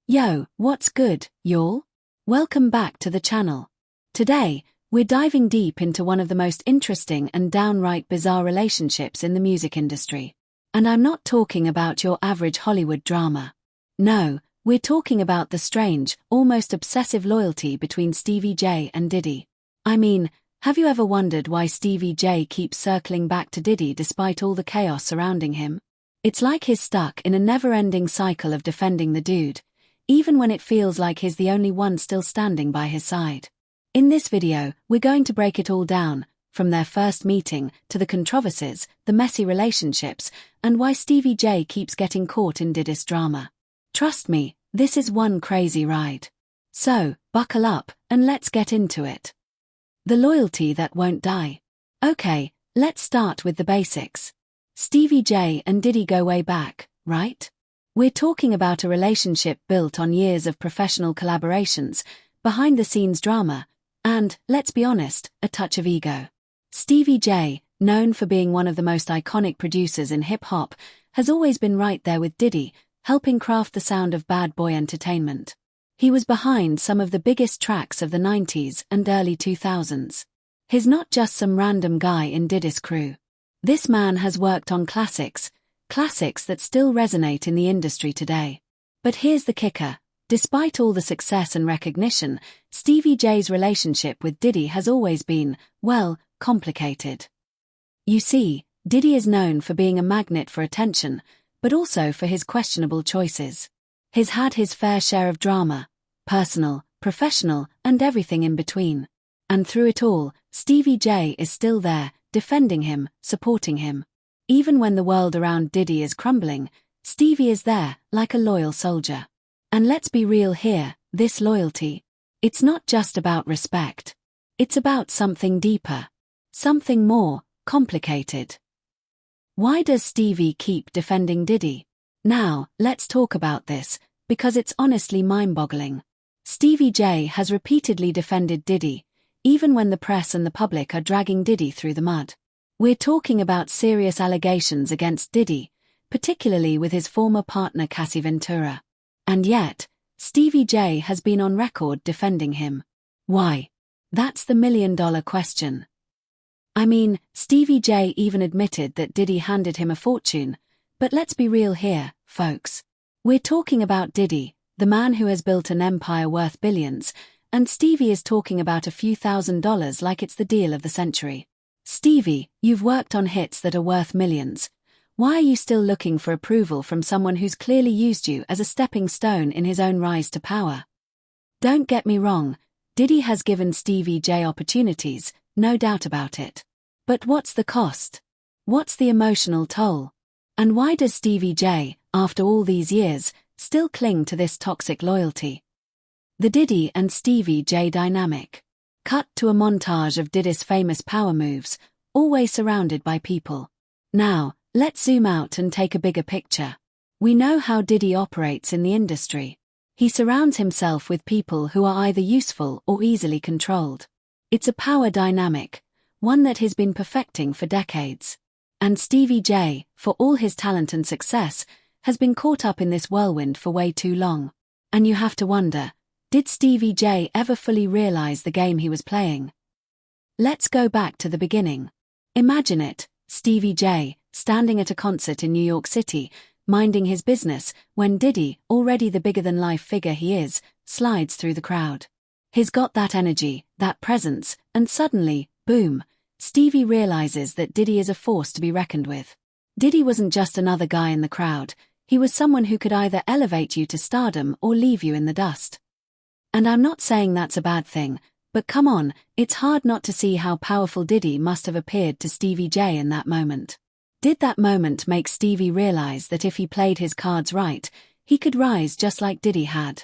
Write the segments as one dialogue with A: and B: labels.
A: Yo, what's good, y'all? Welcome back to the channel. Today, we're diving deep into one of the most interesting and downright bizarre relationships in the music industry. And I'm not talking about your average Hollywood drama. No, we're talking about the strange, almost obsessive loyalty between Stevie J and Diddy. I mean, have you ever wondered why Stevie J keeps circling back to Diddy despite all the chaos surrounding him? It's like he's stuck in a never-ending cycle of defending the dude, even when it feels like he's the only one still standing by his side. In this video, we're going to break it all down, from their first meeting to the controversies, the messy relationships, and why Stevie J keeps getting caught in Diddy's drama. Trust me, this is one crazy ride. So, buckle up, and let's get into it. The loyalty that won't die. Okay, let's start with the basics. Stevie J and Diddy go way back, right? We're talking about a relationship built on years of professional collaborations, behind-the-scenes drama, and, let's be honest, a touch of ego. Stevie J, known for being one of the most iconic producers in hip-hop, has always been right there with Diddy, helping craft the sound of bad boy entertainment. He was behind some of the biggest tracks of the 90s and early 2000s. He's not just some random guy in Diddy's crew. This man has worked on classics that still resonate in the industry today. But here's the kicker. Despite all the success and recognition, Stevie J's relationship with Diddy has always been, well, complicated. You see, Diddy is known for being a magnet for attention, but also for his questionable choices. He's had his fair share of drama, personal, professional, and everything in between. And through it all, Stevie J is still there, defending him, supporting him. Even when the world around Diddy is crumbling, Stevie is there, like a loyal soldier. And let's be real here, this loyalty, it's not just about respect. It's about something deeper. Something more complicated. Why does Stevie keep defending Diddy? Now, let's talk about this, because it's honestly mind-boggling. Stevie J has repeatedly defended Diddy, even when the press and the public are dragging Diddy through the mud. We're talking about serious allegations against Diddy, particularly with his former partner Cassie Ventura. And yet, Stevie J has been on record defending him. Why? That's the million-dollar question. I mean, Stevie J even admitted that Diddy handed him a fortune, but let's be real here, folks. We're talking about Diddy, the man who has built an empire worth billions, and Stevie is talking about a few $1,000s like it's the deal of the century. Stevie, you've worked on hits that are worth millions. Why are you still looking for approval from someone who's clearly used you as a stepping stone in his own rise to power? Don't get me wrong, Diddy has given Stevie J opportunities, no doubt about it. But what's the cost? What's the emotional toll? And why does Stevie J, after all these years, still cling to this toxic loyalty? The Diddy and Stevie J dynamic. Cut to a montage of Diddy's famous power moves, always surrounded by people. Now, let's zoom out and take a bigger picture. We know how Diddy operates in the industry. He surrounds himself with people who are either useful or easily controlled. It's a power dynamic, one that he's been perfecting for decades. And Stevie J, for all his talent and success, has been caught up in this whirlwind for way too long. And you have to wonder, did Stevie J ever fully realize the game he was playing? Let's go back to the beginning. Imagine it, Stevie J, standing at a concert in New York City, minding his business, when Diddy, already the bigger-than-life figure he is, slides through the crowd. He's got that energy, that presence, and suddenly, boom, Stevie realizes that Diddy is a force to be reckoned with. Diddy wasn't just another guy in the crowd, he was someone who could either elevate you to stardom or leave you in the dust. And I'm not saying that's a bad thing, but come on, it's hard not to see how powerful Diddy must have appeared to Stevie J in that moment. Did that moment make Stevie realize that if he played his cards right, he could rise just like Diddy had?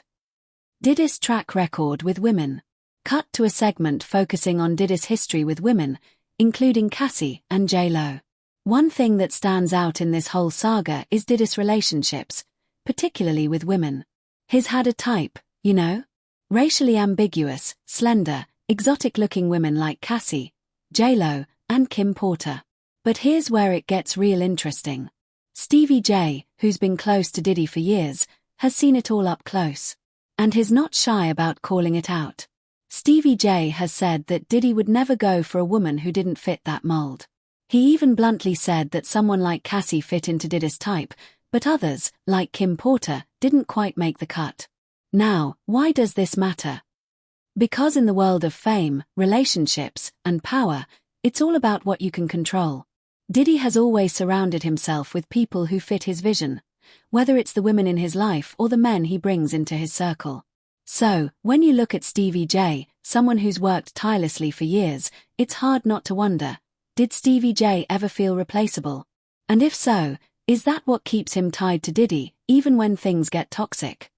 A: Diddy's track record with women. Cut to a segment focusing on Diddy's history with women, including Cassie and J-Lo. One thing that stands out in this whole saga is Diddy's relationships, particularly with women. He's had a type, you know? Racially ambiguous, slender, exotic-looking women like Cassie, J-Lo, and Kim Porter. But here's where it gets real interesting. Stevie J, who's been close to Diddy for years, has seen it all up close. And he's not shy about calling it out. Stevie J has said that Diddy would never go for a woman who didn't fit that mold. He even bluntly said that someone like Cassie fit into Diddy's type, but others, like Kim Porter, didn't quite make the cut. Now, why does this matter? Because in the world of fame, relationships, and power, it's all about what you can control. Diddy has always surrounded himself with people who fit his vision, whether it's the women in his life or the men he brings into his circle. So, when you look at Stevie J, someone who's worked tirelessly for years, it's hard not to wonder, did Stevie J ever feel replaceable? And if so, is that what keeps him tied to Diddy, even when things get toxic?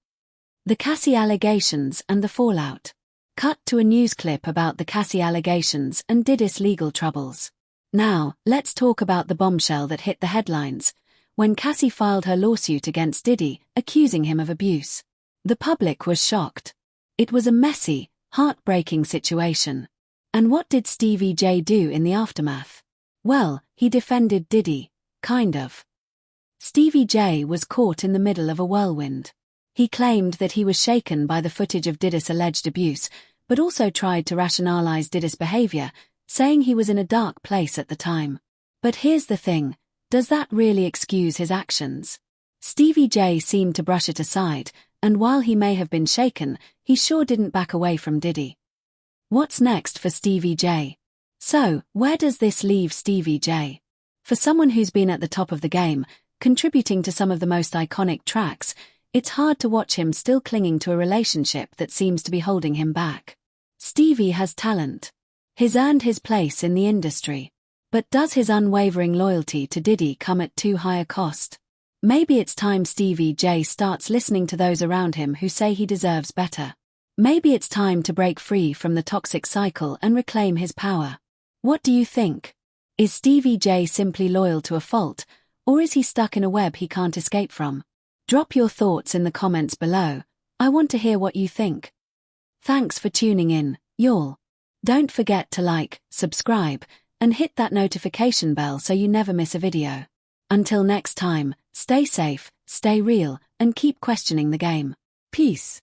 A: The Cassie allegations and the fallout. Cut to a news clip about the Cassie allegations and Diddy's legal troubles. Now, let's talk about the bombshell that hit the headlines, when Cassie filed her lawsuit against Diddy, accusing him of abuse. The public was shocked. It was a messy, heartbreaking situation. And what did Stevie J do in the aftermath? Well, he defended Diddy, kind of. Stevie J was caught in the middle of a whirlwind. He claimed that he was shaken by the footage of Diddy's alleged abuse, but also tried to rationalize Diddy's behavior, saying he was in a dark place at the time. But here's the thing, does that really excuse his actions? Stevie J seemed to brush it aside, and while he may have been shaken, he sure didn't back away from Diddy. What's next for Stevie J? So, where does this leave Stevie J? For someone who's been at the top of the game, contributing to some of the most iconic tracks, it's hard to watch him still clinging to a relationship that seems to be holding him back. Stevie has talent. He's earned his place in the industry. But does his unwavering loyalty to Diddy come at too high a cost? Maybe it's time Stevie J starts listening to those around him who say he deserves better. Maybe it's time to break free from the toxic cycle and reclaim his power. What do you think? Is Stevie J simply loyal to a fault, or is he stuck in a web he can't escape from? Drop your thoughts in the comments below. I want to hear what you think. Thanks for tuning in, y'all. Don't forget to like, subscribe, and hit that notification bell so you never miss a video. Until next time, stay safe, stay real, and keep questioning the game. Peace.